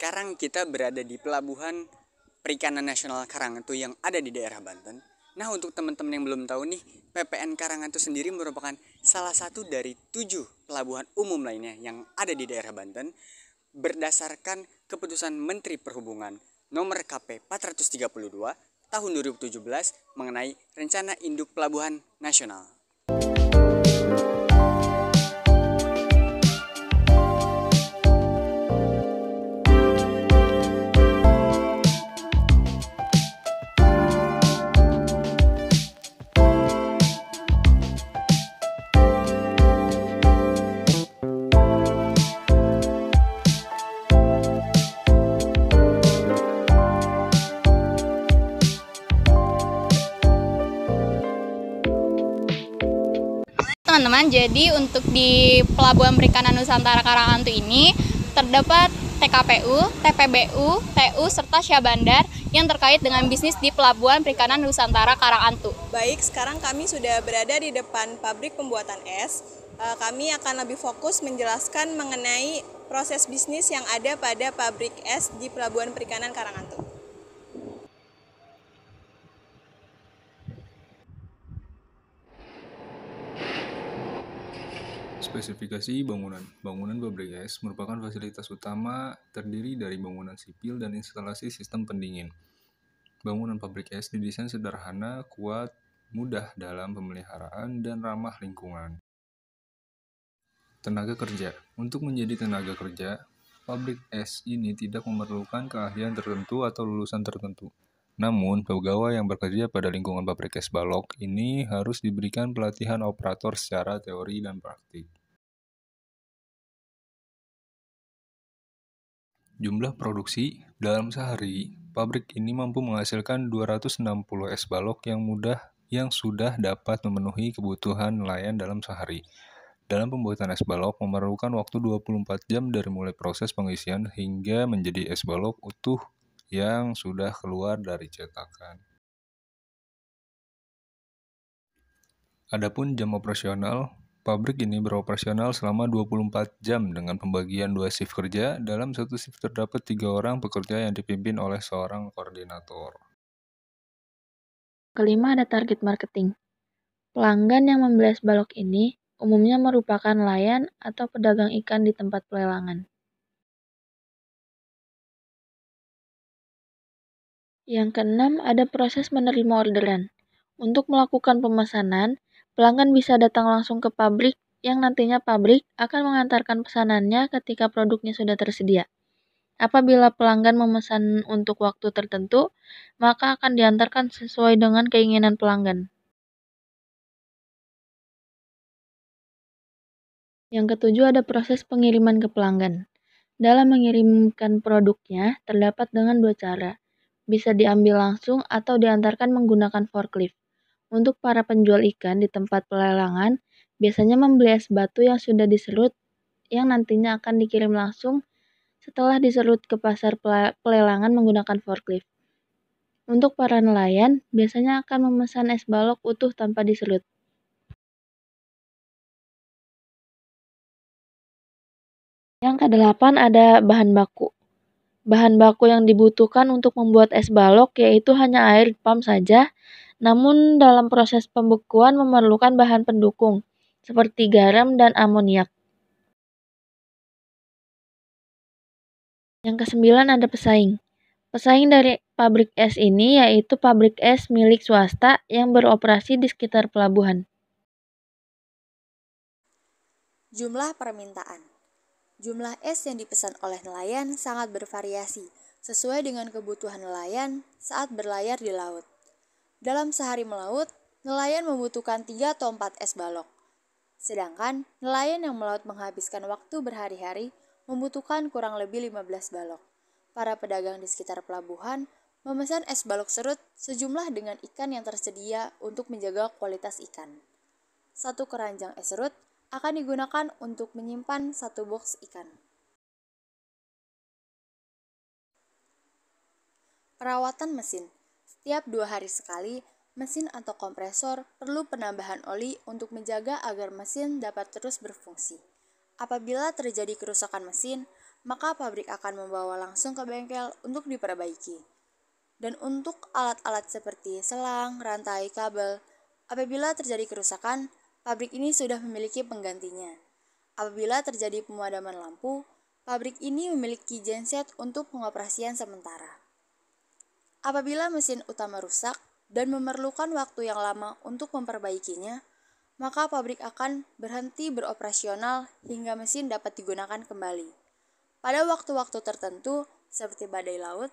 sekarang kita berada di Pelabuhan Perikanan Nasional Karangantu yang ada di daerah Banten. Nah, untuk teman-teman yang belum tahu nih, PPN Karangantu sendiri merupakan salah satu dari 7 pelabuhan umum lainnya yang ada di daerah Banten berdasarkan keputusan Menteri Perhubungan nomor KP 432 tahun 2017 mengenai Rencana Induk Pelabuhan Nasional. Teman-teman, jadi untuk di Pelabuhan Perikanan Nusantara Karangantu ini terdapat TKPU, TPBU, TU, serta Syahbandar yang terkait dengan bisnis di Pelabuhan Perikanan Nusantara Karangantu. Baik, sekarang kami sudah berada di depan pabrik pembuatan es. Kami akan lebih fokus menjelaskan mengenai proses bisnis yang ada pada pabrik es di Pelabuhan Perikanan Karangantu. Spesifikasi bangunan. Bangunan pabrik es merupakan fasilitas utama terdiri dari bangunan sipil dan instalasi sistem pendingin. Bangunan pabrik es didesain sederhana, kuat, mudah dalam pemeliharaan, dan ramah lingkungan. Tenaga kerja. Untuk menjadi tenaga kerja, pabrik es ini tidak memerlukan keahlian tertentu atau lulusan tertentu. Namun, pegawai yang bekerja pada lingkungan pabrik es balok ini harus diberikan pelatihan operator secara teori dan praktik. Jumlah produksi, dalam sehari, pabrik ini mampu menghasilkan 260 es balok yang sudah dapat memenuhi kebutuhan nelayan dalam sehari. Dalam pembuatan es balok memerlukan waktu 24 jam dari mulai proses pengisian hingga menjadi es balok utuh yang sudah keluar dari cetakan. Adapun jam operasional, pabrik ini beroperasional selama 24 jam dengan pembagian 2 shift kerja. Dalam satu shift terdapat 3 orang pekerja yang dipimpin oleh seorang koordinator. Kelima, ada target marketing. Pelanggan yang membeli es balok ini umumnya merupakan nelayan atau pedagang ikan di tempat pelelangan. Yang keenam, ada proses menerima orderan. Untuk melakukan pemesanan, pelanggan bisa datang langsung ke pabrik yang nantinya pabrik akan mengantarkan pesanannya ketika produknya sudah tersedia. Apabila pelanggan memesan untuk waktu tertentu, maka akan diantarkan sesuai dengan keinginan pelanggan. Yang ketujuh, ada proses pengiriman ke pelanggan. Dalam mengirimkan produknya, terdapat dengan 2 cara. Bisa diambil langsung atau diantarkan menggunakan forklift. Untuk para penjual ikan di tempat pelelangan, biasanya membeli es batu yang sudah diserut yang nantinya akan dikirim langsung setelah diserut ke pasar pelelangan menggunakan forklift. Untuk para nelayan, biasanya akan memesan es balok utuh tanpa diserut. Yang kedelapan, ada bahan baku. Bahan baku yang dibutuhkan untuk membuat es balok yaitu hanya air pump saja, namun dalam proses pembekuan memerlukan bahan pendukung, seperti garam dan amoniak. Yang kesembilan, ada pesaing. Pesaing dari pabrik es ini yaitu pabrik es milik swasta yang beroperasi di sekitar pelabuhan. Jumlah permintaan. Jumlah es yang dipesan oleh nelayan sangat bervariasi, sesuai dengan kebutuhan nelayan saat berlayar di laut. Dalam sehari melaut, nelayan membutuhkan 3 atau 4 es balok. Sedangkan nelayan yang melaut menghabiskan waktu berhari-hari membutuhkan kurang lebih 15 balok. Para pedagang di sekitar pelabuhan memesan es balok serut sejumlah dengan ikan yang tersedia untuk menjaga kualitas ikan. 1 keranjang es serut akan digunakan untuk menyimpan 1 box ikan. Perawatan mesin. Setiap 2 hari sekali, mesin atau kompresor perlu penambahan oli untuk menjaga agar mesin dapat terus berfungsi. Apabila terjadi kerusakan mesin, maka pabrik akan membawa langsung ke bengkel untuk diperbaiki. Dan untuk alat-alat seperti selang, rantai, kabel, apabila terjadi kerusakan, pabrik ini sudah memiliki penggantinya. Apabila terjadi pemadaman lampu, pabrik ini memiliki genset untuk pengoperasian sementara. Apabila mesin utama rusak dan memerlukan waktu yang lama untuk memperbaikinya, maka pabrik akan berhenti beroperasional hingga mesin dapat digunakan kembali. Pada waktu-waktu tertentu, seperti badai laut,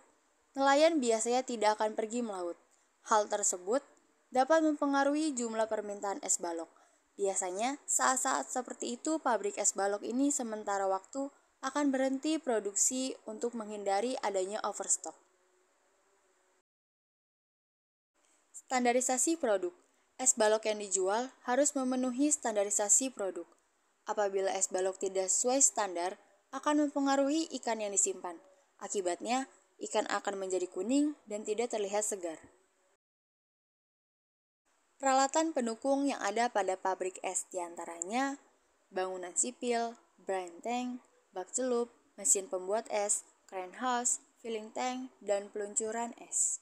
nelayan biasanya tidak akan pergi melaut. Hal tersebut dapat mempengaruhi jumlah permintaan es balok. Biasanya, saat-saat seperti itu, pabrik es balok ini sementara waktu akan berhenti produksi untuk menghindari adanya overstock. Standarisasi produk. Es balok yang dijual harus memenuhi standarisasi produk. Apabila es balok tidak sesuai standar, akan mempengaruhi ikan yang disimpan. Akibatnya, ikan akan menjadi kuning dan tidak terlihat segar. Peralatan pendukung yang ada pada pabrik es diantaranya bangunan sipil, brine tank, bak celup, mesin pembuat es, crane house, filling tank, dan peluncuran es.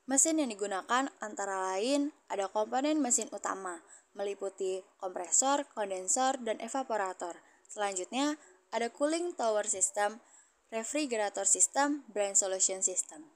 Mesin yang digunakan antara lain ada komponen mesin utama, meliputi kompresor, kondensor, dan evaporator. Selanjutnya, ada cooling tower system, refrigerator system, brine solution system.